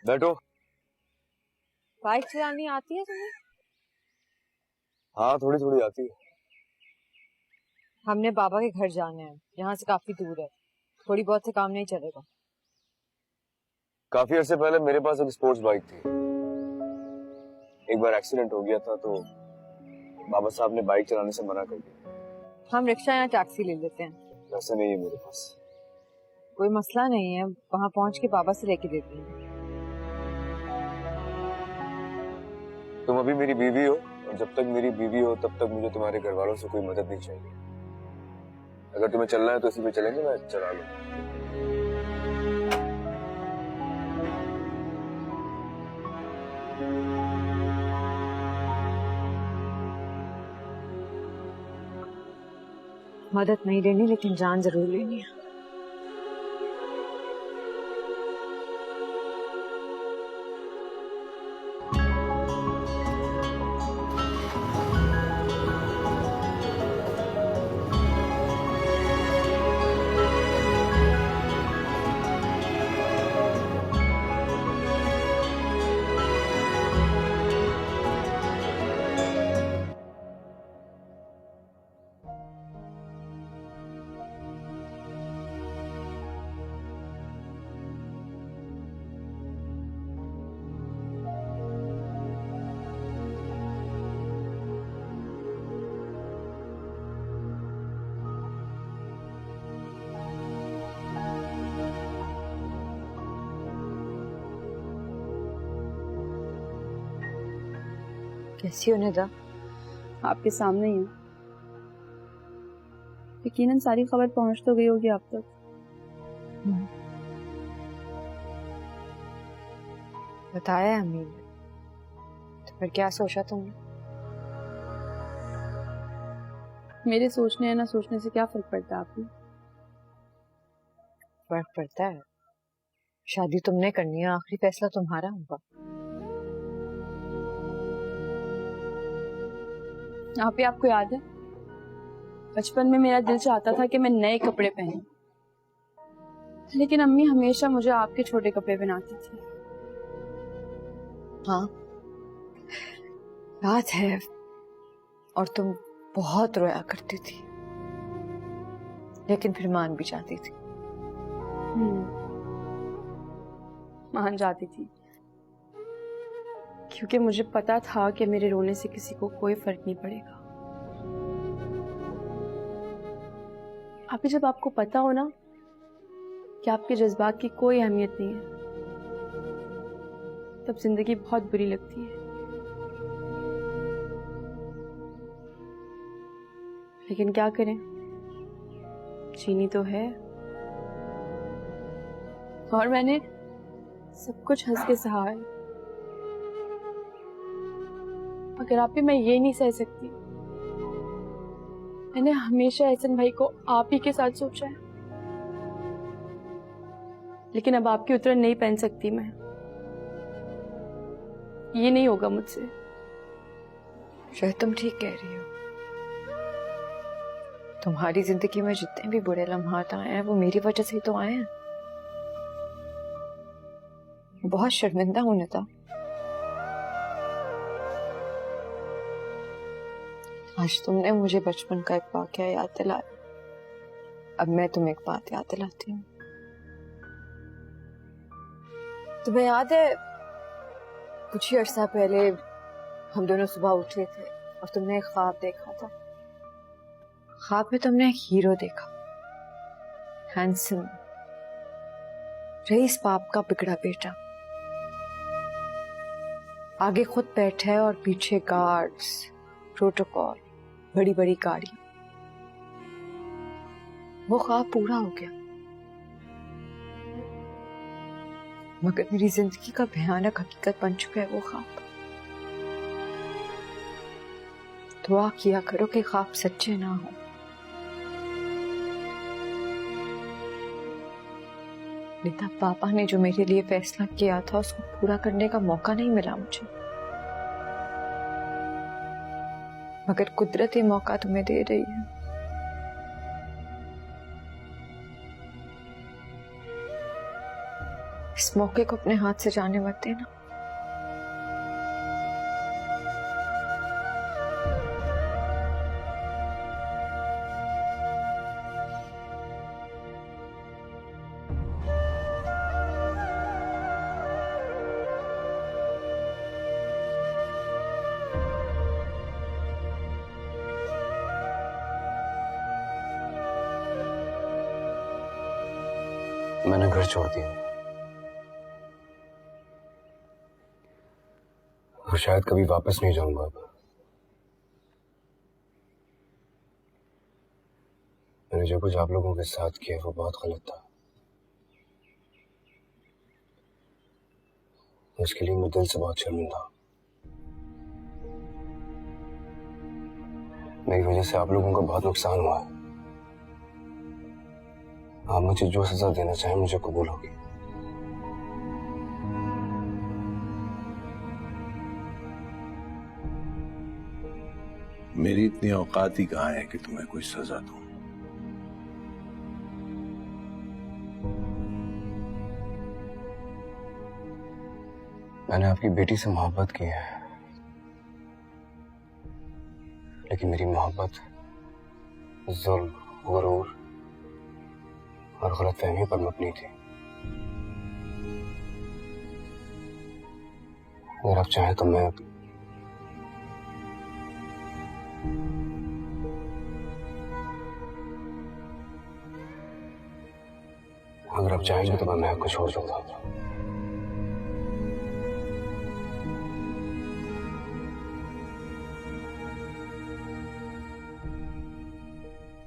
बैठो। बाइक चलानी आती है तुम्हें? हाँ, थोड़ी थोड़ी आती है। हमने बाबा के घर जाना है, यहाँ से काफी दूर है, थोड़ी बहुत से काम नहीं चलेगा। काफी अरसे पहले मेरे पास एक स्पोर्ट्स बाइक थी। एक बार एक्सीडेंट हो गया था तो बाबा साहब ने बाइक चलाने से मना कर दिया। हम रिक्शा या टैक्सी ले लेते हैं। वैसे नहीं है मेरे पास। कोई मसला नहीं है, वहाँ पहुँच के बाबा से लेके देते हैं। तुम अभी मेरी बीवी हो और जब तक मेरी बीवी हो तब तक मुझे तुम्हारे घर वालों से कोई मदद नहीं चाहिए। अगर तुम्हें चलना है तो इसी पे चलेंगे, मैं चला लूँ। मदद नहीं लेनी लेकिन जान जरूर लेनी है। कैसी हो निदा? आपके सामने ही हूँ। यकीनन सारी खबर पहुंच तो गई होगी आप तक। बताया है अम्मी ने, तो फिर क्या सोचा तुमने? मेरे सोचने या ना सोचने से क्या फर्क पड़ता है आपको? फर्क पड़ता है। शादी तुमने करनी है, आखिरी फैसला तुम्हारा होगा। यहाँ पे आपको याद है, बचपन में मेरा दिल चाहता था कि मैं नए कपड़े पहनूं, लेकिन अम्मी हमेशा मुझे आपके छोटे कपड़े पहनाती थी। हाँ, याद है। और तुम बहुत रोया करती थी, लेकिन फिर मान भी जाती थी। मान जाती थी क्योंकि मुझे पता था कि मेरे रोने से किसी को कोई फर्क नहीं पड़ेगा। अभी जब आपको पता हो ना कि आपके जज्बात की कोई अहमियत नहीं है, तब जिंदगी बहुत बुरी लगती है। लेकिन क्या करें, जीनी तो है। और मैंने सब कुछ हंस के सहा है, मगर आप भी मैं ये नहीं सह सकती। मैंने हमेशा एहसन भाई को आप ही के साथ सोचा है, लेकिन अब आपकी उतरन नहीं पहन सकती मैं। ये नहीं होगा मुझसे। शायद तुम ठीक कह रही हो। तुम्हारी जिंदगी में जितने भी बुरे लम्हात आए हैं वो मेरी वजह से ही तो आए हैं। बहुत शर्मिंदा हूं निदा। आज तुमने मुझे बचपन का एक वाकया याद दिलाया, अब मैं तुम्हें एक बात याद दिलाती हूँ। तुम्हें याद है, कुछ ही अर्सा पहले हम दोनों सुबह उठे थे और तुमने एक ख्वाब देखा था। ख्वाब में तुमने एक हीरो देखा, हैंडसम, रईस बाप का बिगड़ा बेटा। आगे खुद बैठा है और पीछे गार्ड्स, प्रोटोकॉल, बड़ी बड़ी गाड़ी। वो ख्वाब पूरा हो गया, मगर मेरी जिंदगी का भयानक हकीकत बन चुका है वो ख्वाब। दुआ किया करो कि ख्वाब सच्चे ना हो। निदा, पापा ने जो मेरे लिए फैसला किया था उसको पूरा करने का मौका नहीं मिला मुझे, मगर कुदरत ये मौका तुम्हें दे रही है। इस इस मौके को अपने हाथ से जाने मत देना। मैंने घर छोड़ दिया और शायद कभी वापस नहीं जाऊंगा अब। मैंने जो कुछ आप लोगों के साथ किया वो बहुत गलत था। उसके लिए मैं दिल से बहुत शर्मिंदा हूं। मेरी वजह से आप लोगों का बहुत नुकसान हुआ है। आप मुझे जो सजा देना चाहें मुझे कबूल होगी। मेरी इतनी औकात ही कहाँ है कि तुम्हें कोई सजा दूं। मैंने आपकी बेटी से मोहब्बत की है, लेकिन मेरी मोहब्बत जुल्म, गुरूर और गलतफहमी पर मबनी थी। अगर आप चाहें तो मैं अगर आप चाहेंगे तो मैं आपको छोड़ दूंगा।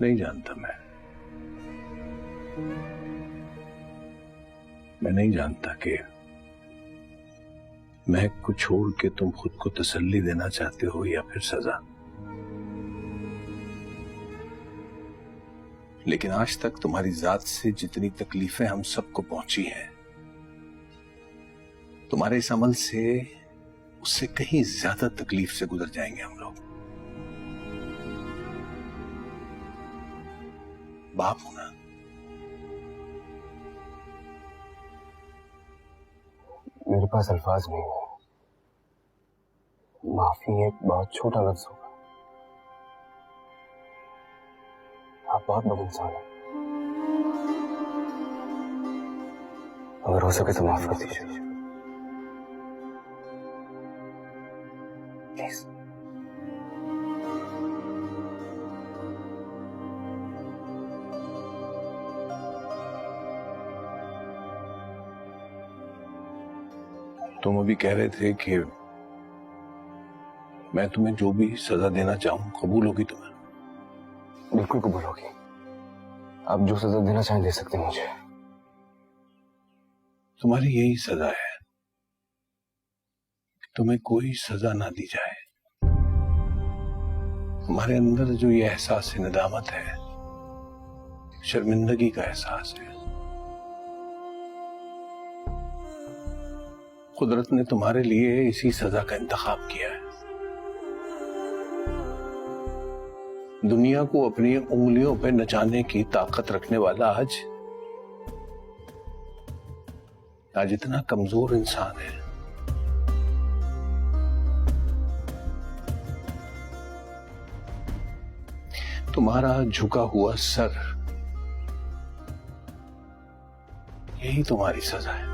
नहीं जानता मैं नहीं जानता कि महक को छोड़ के तुम खुद को तसल्ली देना चाहते हो या फिर सजा। लेकिन आज तक तुम्हारी जात से जितनी तकलीफें हम सबको पहुंची हैं, तुम्हारे इस अमल से उससे कहीं ज्यादा तकलीफ से गुजर जाएंगे हम लोग। बाप होना, मेरे पास अल्फाज नहीं है। माफी एक बहुत छोटा लफ्ज होगा। आप बहुत बड़े इंसान हैं। अगर हो सके तो माफ कर दीजिए प्लीज। तुम अभी कह रहे थे कि मैं तुम्हें जो भी सजा देना चाहूं कबूल होगी तुम्हें? बिल्कुल कबूल होगी। आप जो सजा देना चाहें दे सकते हैं मुझे। तुम्हारी यही सजा है कि तुम्हें कोई सजा ना दी जाए। तुम्हारे अंदर जो ये एहसास नदामत है, शर्मिंदगी का एहसास है, कुदरत ने तुम्हारे लिए इसी सजा का इंतखाब किया है। दुनिया को अपनी उंगलियों पे नचाने की ताकत रखने वाला आज इतना कमजोर इंसान है। तुम्हारा झुका हुआ सर, यही तुम्हारी सजा है।